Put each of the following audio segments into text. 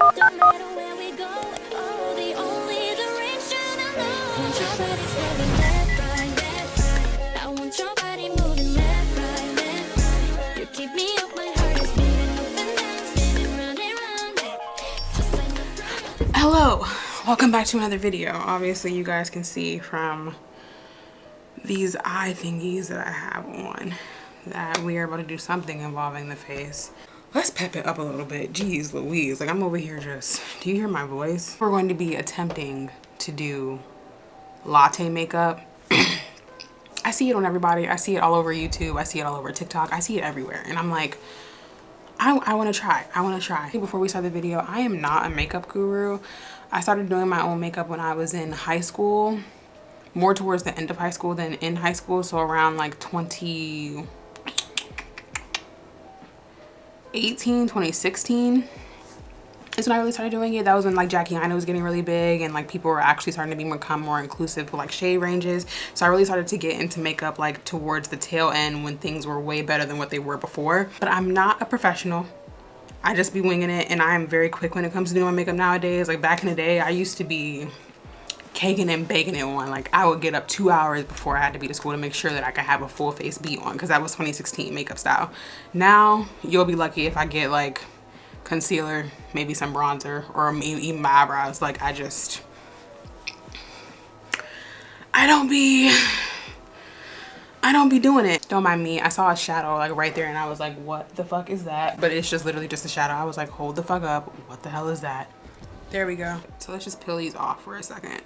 Don't matter where we go. Oh, the only direction I know. Want your body stepping left, right, left, right. I want your body moving left, right, left, right. You keep me up, my heart is beating up and down, spinning round and round. Just like the Hello, welcome back to another video. Obviously you guys can see from these eye thingies that I have on that we are about to do something involving the face. Let's pep it up a little bit. Jeez Louise, like I'm over here just, do you hear my voice? We're going to be attempting to do latte makeup. I see it on everybody. I see it all over YouTube. I see it all over TikTok. I see it everywhere. And I'm like, I want to try. I want to try. Before we start the video, I am not a makeup guru. I started doing my own makeup when I was in high school, more towards the end of high school than in high school. So around like 2016 is when I really started doing it. That was when like Jackie Aina was getting really big and like people were actually starting to become more inclusive with like shade ranges. So I really started to get into makeup like towards the tail end when things were way better than what they were before. But I'm not a professional. I just be winging it, and I am very quick when it comes to doing my makeup nowadays. Like back in the day, I used to be caking and baking it on. Like I would get up 2 hours before I had to be to school to make sure that I could have a full face beat on, because that was 2016 makeup style. Now you'll be lucky if I get like concealer, maybe some bronzer, or maybe even my eyebrows. Like I don't be doing it. Don't mind me. I saw a shadow like right there and I was like, what the fuck is that? But it's just literally just a shadow. I was like, hold the fuck up. What the hell is that? There we go. So let's just peel these off for a second.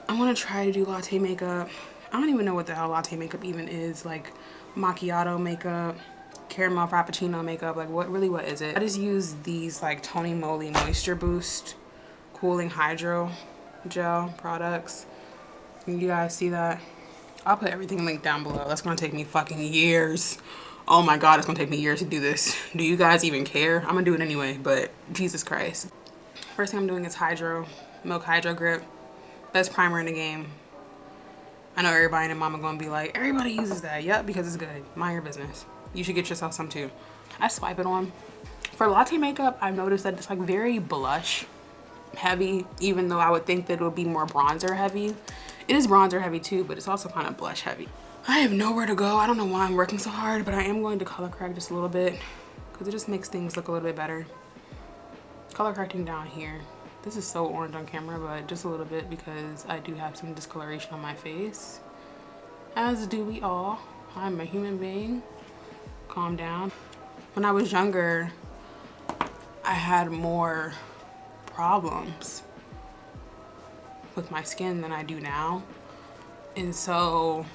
I want to try to do latte makeup. I don't even know what the hell latte makeup even is. Like macchiato makeup, caramel frappuccino makeup. Like what is it? I just use these like Tony Moly Moisture Boost Cooling Hydro Gel products. Can you guys see that? I'll put everything linked down below. That's gonna take me fucking years. Oh my god, it's gonna take me years to do this. Do you guys even care? I'm gonna do it anyway, but Jesus Christ. First thing I'm doing is Milk Hydro Grip. Best primer in the game. I know everybody and their mama gonna be like, everybody uses that. Yep, because it's good. Mind your business. You should get yourself some too. I swipe it on. For latte makeup, I've noticed that it's like very blush heavy, even though I would think that it would be more bronzer heavy. It is bronzer heavy too, but it's also kind of blush heavy. I have nowhere to go. I don't know why I'm working so hard, but I am going to color correct just a little bit because it just makes things look a little bit better. Color correcting down here. This is so orange on camera, but just a little bit because I do have some discoloration on my face. As do we all. I'm a human being. Calm down. When I was younger, I had more problems with my skin than I do now. And so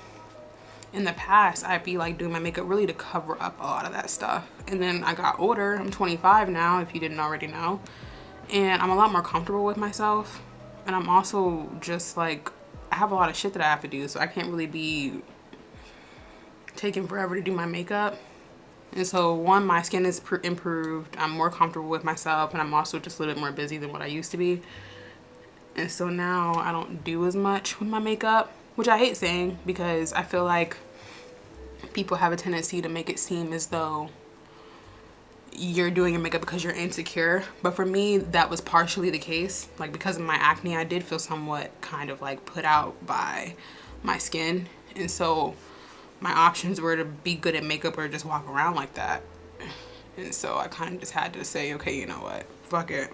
in the past, I'd be like doing my makeup really to cover up a lot of that stuff. And then I got older. I'm 25 now, if you didn't already know. And I'm a lot more comfortable with myself. And I'm also just like, I have a lot of shit that I have to do, so I can't really be taking forever to do my makeup. And so one, my skin is improved. I'm more comfortable with myself, and I'm also just a little bit more busy than what I used to be. And so now I don't do as much with my makeup, which I hate saying because I feel like people have a tendency to make it seem as though you're doing your makeup because you're insecure. But for me, that was partially the case. Like because of my acne, I did feel somewhat kind of like put out by my skin. And so my options were to be good at makeup or just walk around like that. And so I kind of just had to say, okay, you know what, fuck it.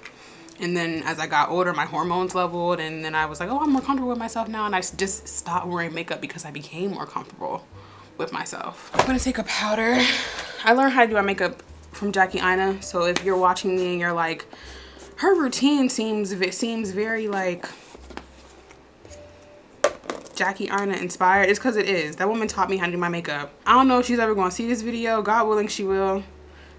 And then as I got older, my hormones leveled, and then I was like, oh, I'm more comfortable with myself now. And I just stopped wearing makeup because I became more comfortable with myself. I'm gonna take a powder. I learned how to do my makeup from Jackie Aina. So if you're watching me and you're like, her routine seems very like Jackie Aina inspired, it's because it is. That woman taught me how to do my makeup. I don't know if she's ever gonna see this video. God willing she will,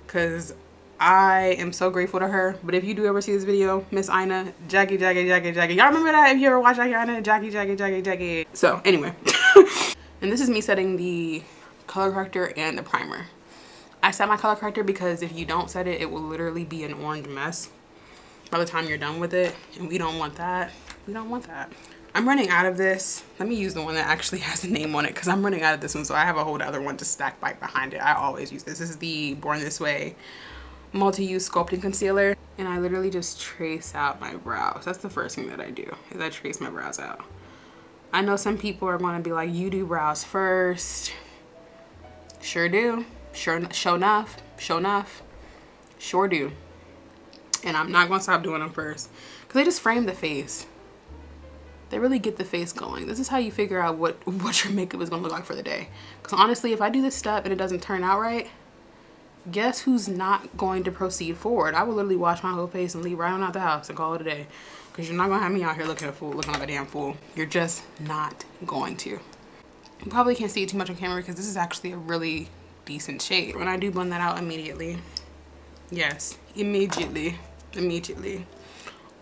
because I am so grateful to her. But if you do ever see this video, Miss Aina, Jackie. Y'all remember that? If you ever watch Jackie Aina, Jackie. So anyway, and this is me setting the color corrector and the primer. I set my color corrector because if you don't set it, it will literally be an orange mess by the time you're done with it. And we don't want that. We don't want that. I'm running out of this. Let me use the one that actually has a name on it because I'm running out of this one. So I have a whole other one to stack right behind it. I always use this. This is the Born This Way multi-use sculpting concealer, and I literally just trace out my brows. That's the first thing that I do, is I trace my brows out. I know some people are going to be like, you do brows first. Sure do. Sure enough. Sure do. And I'm not going to stop doing them first, because they just frame the face. They really get the face going. This is how you figure out what your makeup is going to look like for the day. Because honestly, if I do this step and it doesn't turn out right, guess who's not going to proceed forward? I will literally wash my whole face and leave right on out the house and call it a day. Because you're not going to have me out here looking like a damn fool. You're just not going to. You probably can't see it too much on camera because this is actually a really decent shade. When I do blend that out immediately. Yes, immediately.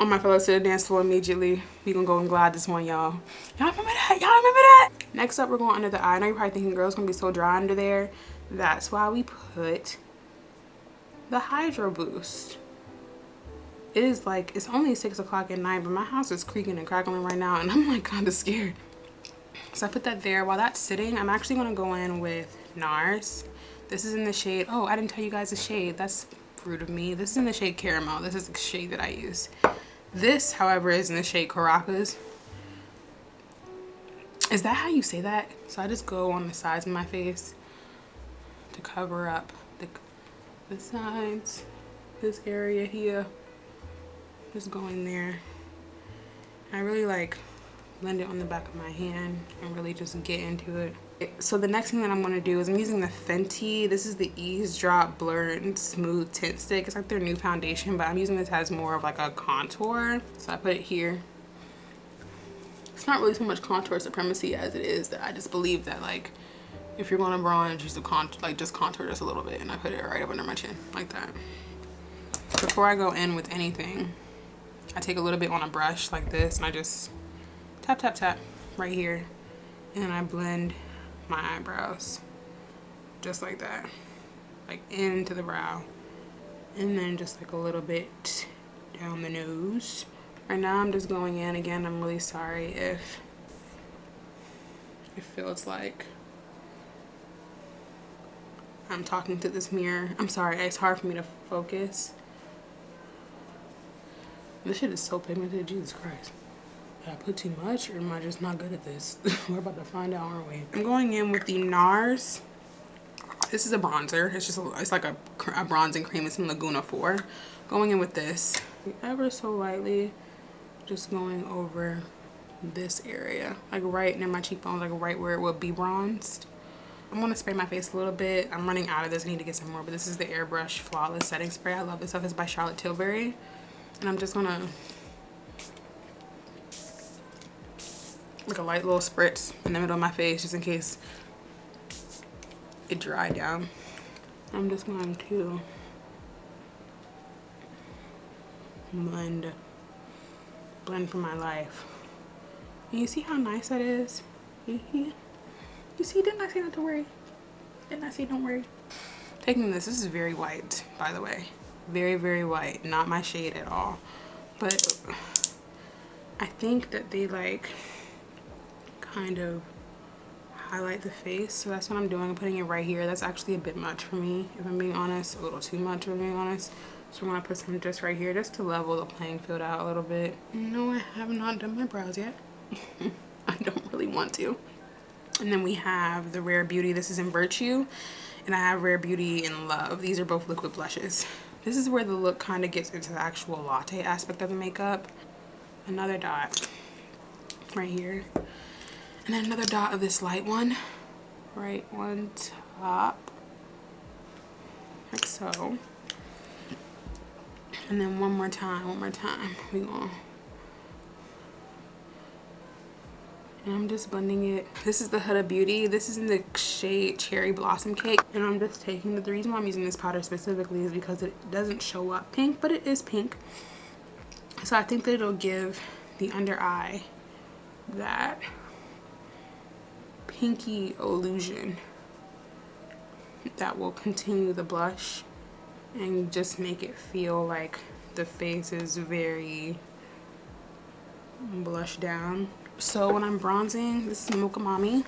On my fellows to the dance floor immediately. We gonna go and glide this one, y'all. Y'all remember that? Y'all remember that? Next up, we're going under the eye. I know you're probably thinking, girl, it's gonna be so dry under there. That's why we put the Hydro Boost. It is like, it's only 6 o'clock at night, but my house is creaking and crackling right now, and I'm like kind of scared. So I put that there. While that's sitting, I'm actually gonna go in with Nars. This is in the shade, oh, I didn't tell you guys the shade. That's rude of me. This is in the shade Caramel. This is the shade that I use. This, however, is in the shade Caracas. Is that how you say that? So I just go on the sides of my face to cover up the sides, this area here. Just go in there. I really like blend it on the back of my hand and really just get into it. So the next thing that I'm going to do is I'm using the Fenty. This is the Eaze Drop Blur and Smooth Tint Stick. It's like their new foundation, but I'm using this as more of like a contour. So I put it here. It's not really so much contour supremacy as it is that I just believe that, like, if you're going to bronze, just contour just a little bit, and I put it right up under my chin like that. Before I go in with anything, I take a little bit on a brush like this, and I just tap right here, and I blend my eyebrows just like that, like into the brow, and then just like a little bit down the nose. Right now I'm just going in. Again, I'm really sorry if it feels like I'm talking to this mirror. I'm sorry, it's hard for me to focus. This shit is so pigmented, Jesus Christ. Did I put too much, or am I just not good at this? We're about to find out, aren't we? I'm going in with the Nars. This is a bronzer. It's like a bronzing cream. It's in Laguna 4. Going in with this, ever so lightly, just going over this area, like right near my cheekbones, like right where it will be bronzed. I'm gonna spray my face a little bit. I'm running out of this. I need to get some more, but this is the Airbrush Flawless Setting Spray. I love this stuff. It's by Charlotte Tilbury, and I'm just gonna like a light little spritz in the middle of my face just in case it dried down. I'm just going to blend for my life. And you see how nice that is? You see, didn't I say not to worry? Didn't I say don't worry? Taking this is very white, by the way. Very, very white. Not my shade at all. But I think that they like kind of highlight the face, so that's what I'm doing. I'm putting it right here. That's actually a bit much for me, if I'm being honest. A little too much, if I'm being honest. So I'm gonna put some just right here, just to level the playing field out a little bit. No, I have not done my brows yet. I don't really want to. And then we have the Rare Beauty. This is in Virtue, and I have Rare Beauty in Love. These are both liquid blushes. This is where the look kind of gets into the actual latte aspect of the makeup. Another dot right here. And then another dot of this light one right on top, like so. And then one more time, we gonna, and I'm just blending it. This is the Huda Beauty. This is in the shade Cherry Blossom Cake, and I'm just taking the reason why I'm using this powder specifically is because it doesn't show up pink, but it is pink. So I think that it'll give the under eye that pinky illusion that will continue the blush and just make it feel like the face is very blushed down. So when I'm bronzing, this is Mocha Mami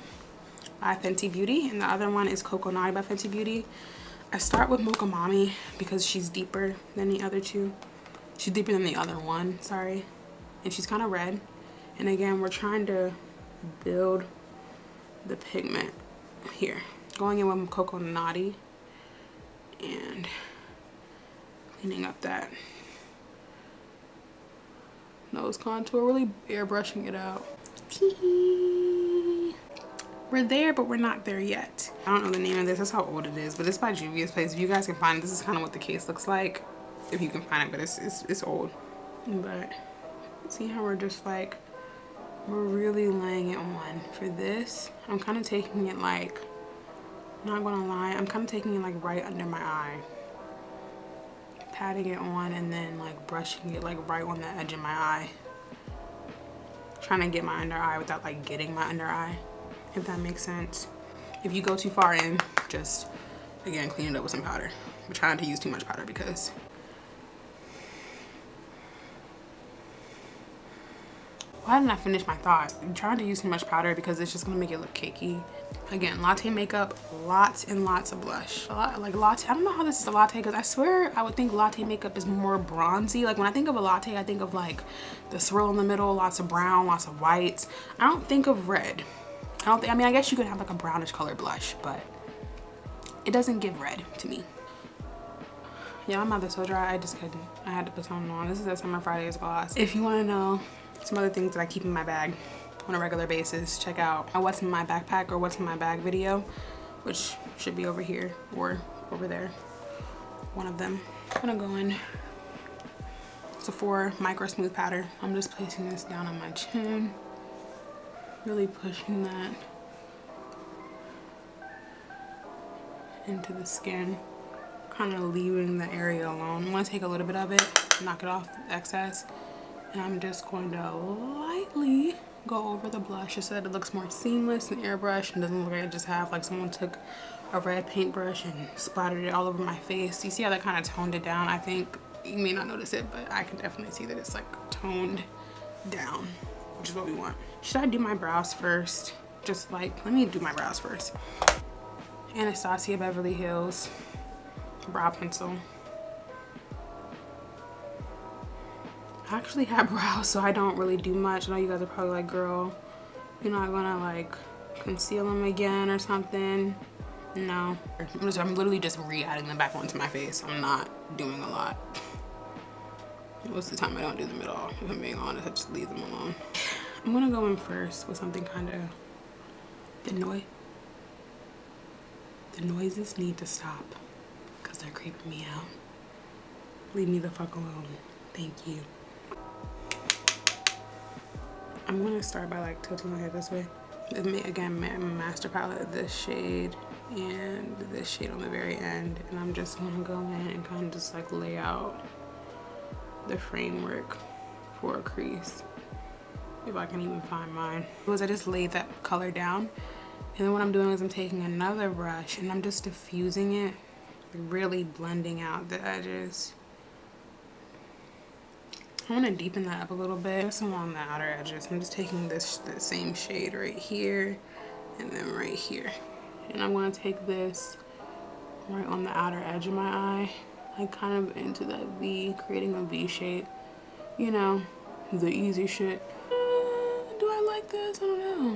by Fenty Beauty, and the other one is Coco Naughty by Fenty Beauty. I start with Mocha Mami because she's deeper than the other two. She's deeper than the other one, sorry. And she's kind of red. And again, we're trying to build the pigment here. Going in with Coco Naughty and cleaning up that nose contour, really airbrushing it out. We're there, but we're not there yet. I don't know the name of this. That's how old it is, but it's by Juvias Place. If you guys can find it, this is kind of what the case looks like, if you can find it, but it's old. But see how we're just like, we're really laying it on. For this, I'm kind of taking it like, not gonna lie, I'm kind of taking it like right under my eye, patting it on, and then like brushing it like right on the edge of my eye, trying to get my under eye without like getting my under eye, if that makes sense. If you go too far in, just again clean it up with some powder. I'm trying to use too much powder because why didn't I finish my thought? I'm trying to use too much powder because it's just gonna make it look cakey. Again, Latte makeup, lots and lots of blush. Like Latte, I don't know how this is a Latte because I swear I would think Latte makeup is more bronzy. Like when I think of a Latte, I think of like the swirl in the middle, lots of brown, lots of whites. I don't think of red. I mean, I guess you could have like a brownish color blush, but it doesn't give red to me. Yeah, my mouth is so dry, I just couldn't. I had to put something on. This is a Summer Fridays gloss. If you wanna know some other things that I keep in my bag on a regular basis, check out my what's in my backpack or what's in my bag video, which should be over here or over there, one of them. I'm gonna go in Sephora Micro Smooth Powder. I'm just placing this down on my chin, really pushing that into the skin, kind of leaving the area alone. I'm gonna take a little bit of it, knock it off the excess, and I'm just going to lightly go over the blush just so that it looks more seamless and airbrush and doesn't look like I just have like someone took a red paintbrush and splattered it all over my face. You see how that kind of toned it down? I think you may not notice it, but I can definitely see that it's like toned down, which is what we want. Should I do my brows first? Just like, let me do my brows first. Anastasia Beverly Hills brow pencil. I actually have brows, so I don't really do much. I know you guys are probably like, girl, you're not gonna like conceal them again or something. No, I'm literally just re-adding them back onto my face. I'm not doing a lot. Most of the time I don't do them at all. If I'm being honest, I just leave them alone. I'm gonna go in first with something kind of, the noises need to stop because they're creeping me out. Leave me the fuck alone. Thank you. I'm gonna start by like tilting my head this way. Again, my master palette, this shade and this shade on the very end, and I'm just gonna go in and kind of just like lay out the framework for a crease, if I can even find mine. I just laid that color down, and then what I'm doing is I'm taking another brush and I'm just diffusing it, really blending out the edges. I want to deepen that up a little bit, just along the outer edges. I'm just taking the same shade right here and then right here. And I'm going to take this right on the outer edge of my eye, like kind of into that V, creating a V shape. You know, the easy shit. Do I like this? I don't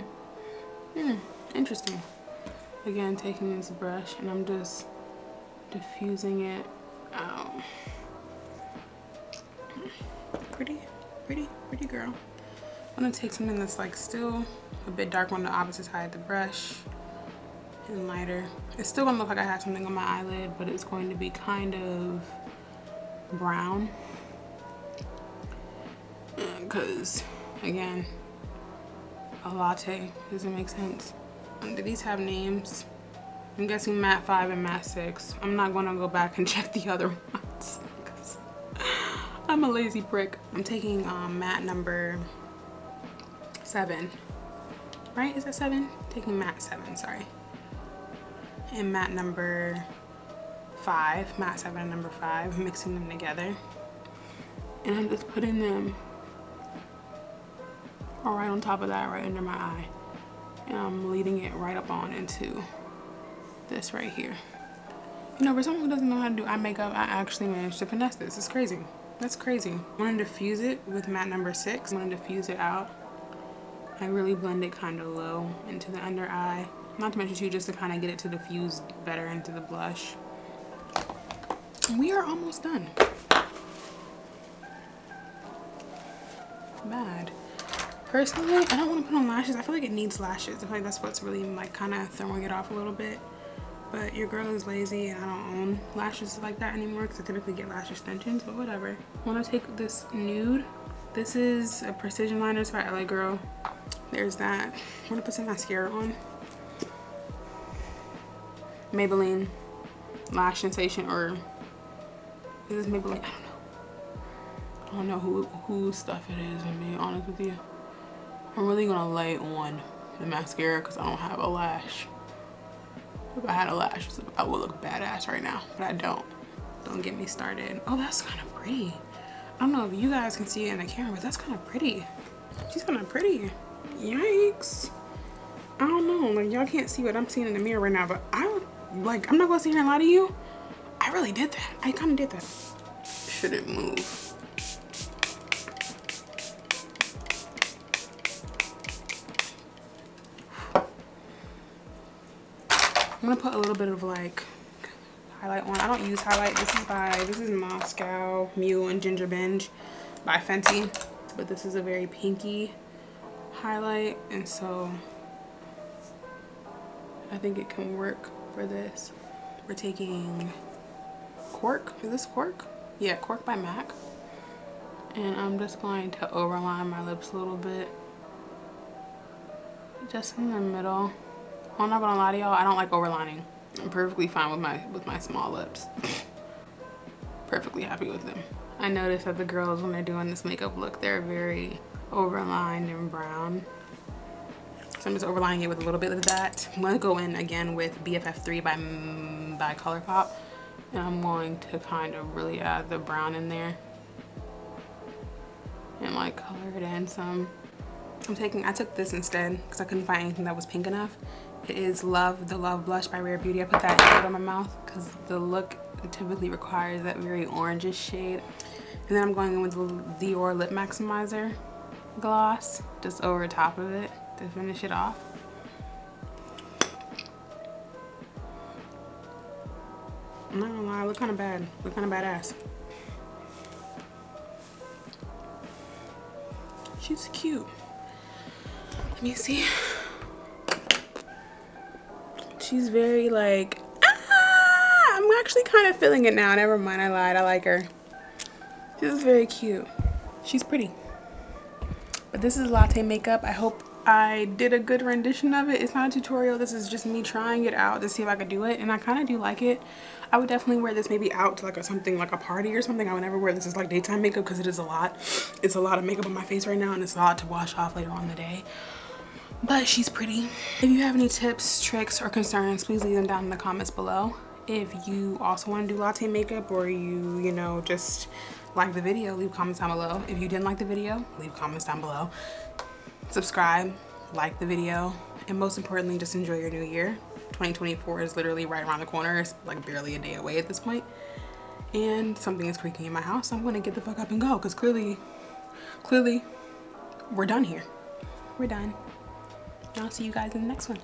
know. Interesting. Again, taking this brush and I'm just diffusing it out. Pretty girl. I'm gonna take something that's like still a bit darker on the opposite side of the brush and lighter. It's still gonna look like I have something on my eyelid, but it's going to be kind of brown. Because again, a latte doesn't make sense. Do these have names? I'm guessing matte 5 and matte 6. I'm not gonna go back and check the other ones. I'm a lazy prick. I'm taking matte number 7, right? Is that 7? Taking matte 7, sorry. And matte number 5, matte 7 and number 5, mixing them together. And I'm just putting them right on top of that, right under my eye. And I'm leading it right up on into this right here. You know, for someone who doesn't know how to do eye makeup, I actually managed to finesse this. It's crazy. That's crazy. I'm gonna diffuse it with matte number 6. I'm gonna diffuse it out. I really blend it kind of low into the under eye. Not to mention too, just to kind of get it to diffuse better into the blush. We are almost done. Bad. Personally, I don't want to put on lashes. I feel like it needs lashes. I feel like that's what's really like kind of throwing it off a little bit. But your girl is lazy and I don't own lashes like that anymore because I typically get lash extensions, but whatever. I want to take this nude. This is a precision liner. It's by LA Girl. There's that. I want to put some mascara on. Maybelline Lash Sensation, or is this Maybelline? I don't know whose stuff it is, to be honest with you. I'm really gonna lay on the mascara because I don't have a lash. If I had a lash, I would look badass right now, but I don't. Don't get me started. Oh, that's kind of pretty. I don't know if you guys can see it in the camera, but that's kind of pretty. She's kind of pretty. Yikes. I don't know, like y'all can't see what I'm seeing in the mirror right now, but I would, like, I'm not gonna sit here and lie to you. I really did that. I kind of did that. Shouldn't move. I'm gonna put a little bit of like highlight on. I don't use highlight. This is Moscow Mule and Ginger Binge by Fenty, but this is a very pinky highlight, and so I think it can work for this. We're taking Cork. Is this Cork? Yeah, Cork by MAC. And I'm just going to overline my lips a little bit, just in the middle. I'm not gonna lie to y'all, I don't like overlining. I'm perfectly fine with my small lips. Perfectly happy with them. I noticed that the girls, when they're doing this makeup look, they're very overlined and brown. So I'm just overlining it with a little bit of that. I'm gonna go in again with BFF3 by Colourpop, and I'm going to kind of really add the brown in there and like color it in some. I took this instead because I couldn't find anything that was pink enough. It is the Love Blush by Rare Beauty. I put that on my mouth because the look typically requires that very orangish shade. And then I'm going in with the Dior Lip Maximizer gloss just over top of it to finish it off. I'm not gonna lie, I look kind of bad. Look kind of badass. She's cute. Let me see. She's very like, I'm actually kind of feeling it now. Never mind, I lied. I like her. She's very cute. She's pretty. But this is Latte makeup. I hope I did a good rendition of it. It's not a tutorial. This is just me trying it out to see if I could do it. And I kind of do like it. I would definitely wear this maybe out to like something like a party or something. I would never wear this as like daytime makeup because it is a lot. It's a lot of makeup on my face right now, and it's a lot to wash off later on in the day. But she's pretty. If you have any tips, tricks, or concerns, please leave them down in the comments below. If you also want to do latte makeup, or you know, just like the video, leave comments down below. If you didn't like the video, leave comments down below. Subscribe, like the video, and most importantly, just enjoy your new year. 2024 is literally right around the corner. It's like barely a day away at this point. And something is creaking in my house, so I'm gonna get the fuck up and go, because clearly, we're done here. We're done. I'll see you guys in the next one.